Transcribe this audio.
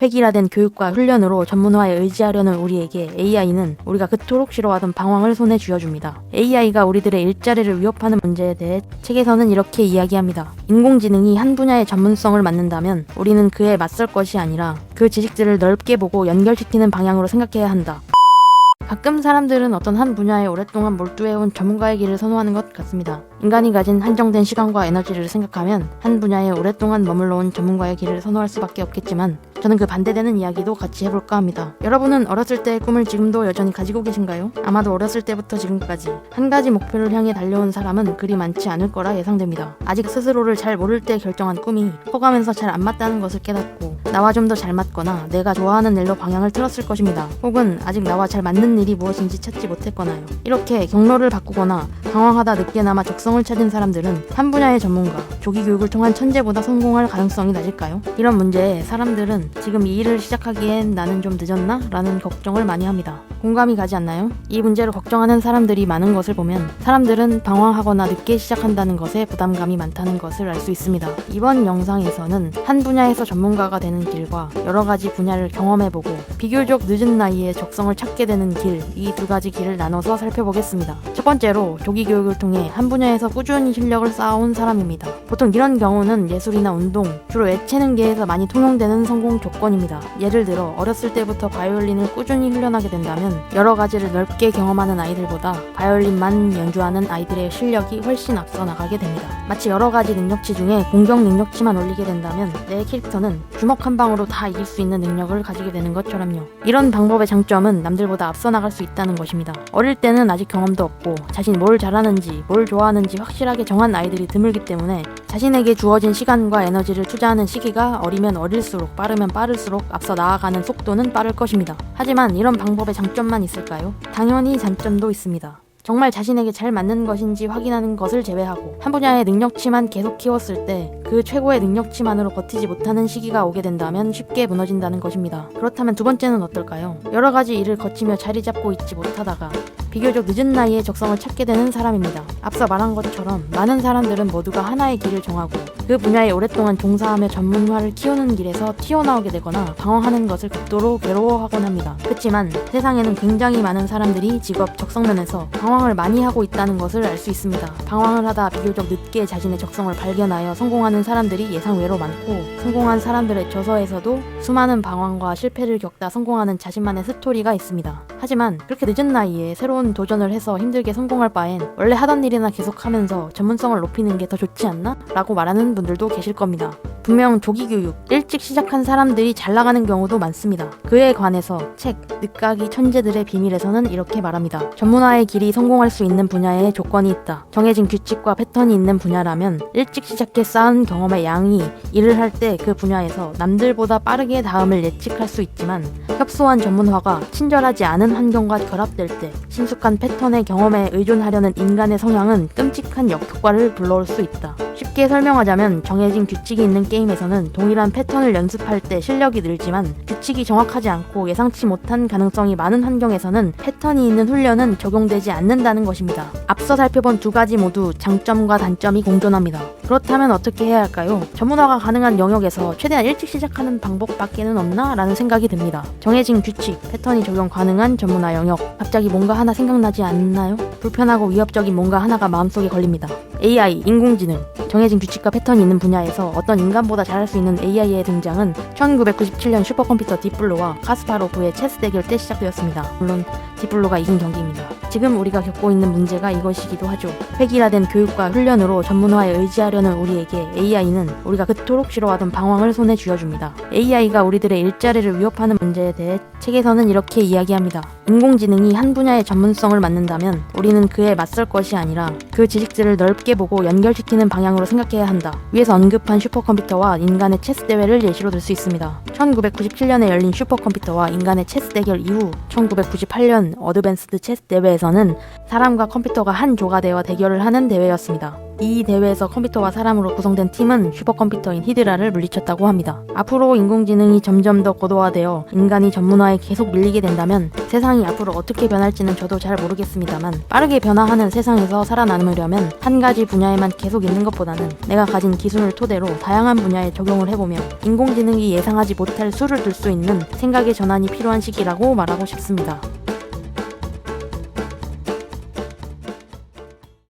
획일화된 교육과 훈련으로 전문화에 의지하려는 우리에게 AI는 우리가 그토록 싫어하던 방황을 손에 쥐어줍니다. AI가 우리들의 일자리를 위협하는 문제에 대해 책에서는 이렇게 이야기합니다. 인공지능이 한 분야의 전문성을 맡는다면 우리는 그에 맞설 것이 아니라 그 지식들을 넓게 보고 연결시키는 방향으로 생각해야 한다. 가끔 사람들은 어떤 한 분야에 오랫동안 몰두해온 전문가의 길을 선호하는 것 같습니다. 인간이 가진 한정된 시간과 에너지를 생각하면 한 분야에 오랫동안 머물러온 전문가의 길을 선호할 수밖에 없겠지만 저는 그 반대되는 이야기도 같이 해볼까 합니다. 여러분은 어렸을 때의 꿈을 지금도 여전히 가지고 계신가요? 아마도 어렸을 때부터 지금까지 한 가지 목표를 향해 달려온 사람은 그리 많지 않을 거라 예상됩니다. 아직 스스로를 잘 모를 때 결정한 꿈이 커가면서 잘 안 맞다는 것을 깨닫고 나와 좀 더 잘 맞거나 내가 좋아하는 일로 방향을 틀었을 것입니다. 혹은 아직 나와 잘 맞는 일이 무엇인지 찾지 못했거나요. 이렇게 경로를 바꾸거나 방황하다 늦게나마 적성을 찾은 사람들은 한 분야의 전문가, 조기 교육을 통한 천재보다 성공할 가능성이 낮을까요? 이런 문제에 사람들은 지금 이 일을 시작하기엔 나는 좀 늦었나? 라는 걱정을 많이 합니다. 공감이 가지 않나요? 이 문제를 걱정하는 사람들이 많은 것을 보면 사람들은 방황하거나 늦게 시작한다는 것에 부담감이 많다는 것을 알 수 있습니다. 이번 영상에서는 한 분야에서 전문가가 되는 길과 여러 가지 분야를 경험해보고 비교적 늦은 나이에 적성을 찾게 되는 길, 이 두 가지 길을 나눠서 살펴보겠습니다. 첫 번째로 조기 교육을 통해 한 분야에서 꾸준히 실력을 쌓아온 사람입니다. 보통 이런 경우는 예술이나 운동, 주로 예체능계에서 많이 통용되는 성공 조건입니다. 예를 들어 어렸을 때부터 바이올린을 꾸준히 훈련하게 된다면 여러 가지를 넓게 경험하는 아이들보다 바이올린만 연주하는 아이들의 실력이 훨씬 앞서 나가게 됩니다. 마치 여러 가지 능력치 중에 공격 능력치만 올리게 된다면 내 캐릭터는 주먹 한 방으로 다 이길 수 있는 능력을 가지게 되는 것처럼요. 이런 방법의 장점은 남들보다 앞서 나갈 수 있다는 것입니다. 어릴 때는 아직 경험도 없고 자신이 뭘 잘하는지 뭘 좋아하는지 확실하게 정한 아이들이 드물기 때문에 자신에게 주어진 시간과 에너지를 투자하는 시기가 어리면 어릴수록 빠르면 빠를수록 앞서 나아가는 속도는 빠를 것입니다. 하지만 이런 방법의 장점만 있을까요? 당연히 단점도 있습니다. 정말 자신에게 잘 맞는 것인지 확인하는 것을 제외하고 한 분야의 능력치만 계속 키웠을 때 그 최고의 능력치만으로 버티지 못하는 시기가 오게 된다면 쉽게 무너진다는 것입니다. 그렇다면 두 번째는 어떨까요? 여러 가지 일을 거치며 자리 잡고 있지 못하다가 비교적 늦은 나이에 적성을 찾게 되는 사람입니다. 앞서 말한 것처럼 많은 사람들은 모두가 하나의 길을 정하고 그 분야에 오랫동안 종사하며 전문화를 키우는 길에서 튀어나오게 되거나 방황하는 것을 극도로 괴로워하곤 합니다. 그렇지만 세상에는 굉장히 많은 사람들이 직업 적성면에서 방황을 많이 하고 있다는 것을 알 수 있습니다. 방황을 하다 비교적 늦게 자신의 적성을 발견하여 성공하는 사람들이 예상외로 많고 성공한 사람들의 저서에서도 수많은 방황과 실패를 겪다 성공하는 자신만의 스토리가 있습니다. 하지만 그렇게 늦은 나이에 새로운 도전을 해서 힘들게 성공할 바엔 원래 하던 일이나 계속하면서 전문성을 높이는 게 더 좋지 않나? 라고 말하는 분들도 계실 겁니다. 분명 조기 교육, 일찍 시작한 사람들이 잘 나가는 경우도 많습니다. 그에 관해서 책 늦가기 천재들의 비밀에서는 이렇게 말합니다. 전문화의 길이 성공할 수 있는 분야에 조건이 있다. 정해진 규칙과 패턴이 있는 분야라면 일찍 시작해 쌓은 경험의 양이 일을 할 때 그 분야에서 남들보다 빠르게 다음을 예측할 수 있지만 협소한 전문화가 친절하지 않은 환경과 결합될 때 신숙한 패턴의 경험에 의존하려는 인간의 성향은 끔찍한 역효과를 불러올 수 있다. 쉽게 설명하자면 정해진 규칙이 있는 게임에서는 동일한 패턴을 연습할 때 실력이 늘지만 규칙이 정확하지 않고 예상치 못한 가능성이 많은 환경에서는 패턴이 있는 훈련은 적용되지 않는다는 것입니다. 앞서 살펴본 두 가지 모두 장점과 단점이 공존합니다. 그렇다면 어떻게 해야 할까요? 전문화가 가능한 영역에서 최대한 일찍 시작하는 방법밖에는 없나? 라는 생각이 듭니다. 정해진 규칙, 패턴이 적용 가능한 전문화 영역. 갑자기 뭔가 하나 생각나지 않나요? 불편하고 위협적인 뭔가 하나가 마음속에 걸립니다. AI, 인공지능. 정해진 규칙과 패턴이 있는 분야에서 어떤 인간보다 잘할 수 있는 AI의 등장은 1997년 슈퍼컴퓨터 딥블루와 카스파로프의 체스 대결 때 시작되었습니다. 물론 딥블루가 이긴 경기입니다. 지금 우리가 겪고 있는 문제가 이것이기도 하죠. 획일화된 교육과 훈련으로 전문화에 의지하려는 우리에게 AI는 우리가 그토록 싫어하던 방황을 손에 쥐어줍니다. AI가 우리들의 일자리를 위협하는 문제에 대해 책에서는 이렇게 이야기합니다. 인공지능이 한 분야의 전문성을 맡는다면 우리는 그에 맞설 것이 아니라 그 지식들을 넓게 보고 연결시키는 방향으로 생각해야 한다. 위에서 언급한 슈퍼컴퓨터와 인간의 체스 대회를 예시로 들 수 있습니다. 1997년에 열린 슈퍼컴퓨터와 인간의 체스 대결 이후 1998년 어드밴스드 체스 대회에서는 사람과 컴퓨터가 한 조가 되어 대결을 하는 대회였습니다. 이 대회에서 컴퓨터와 사람으로 구성된 팀은 슈퍼컴퓨터인 히드라를 물리쳤다고 합니다. 앞으로 인공지능이 점점 더 고도화되어 인간이 전문화에 계속 밀리게 된다면 세상이 앞으로 어떻게 변할지는 저도 잘 모르겠습니다만, 빠르게 변화하는 세상에서 살아남으려면 한 가지 분야에만 계속 있는 것보다는 내가 가진 기술을 토대로 다양한 분야에 적용을 해보며 인공지능이 예상하지 못할 수를 둘 수 있는 생각의 전환이 필요한 시기라고 말하고 싶습니다.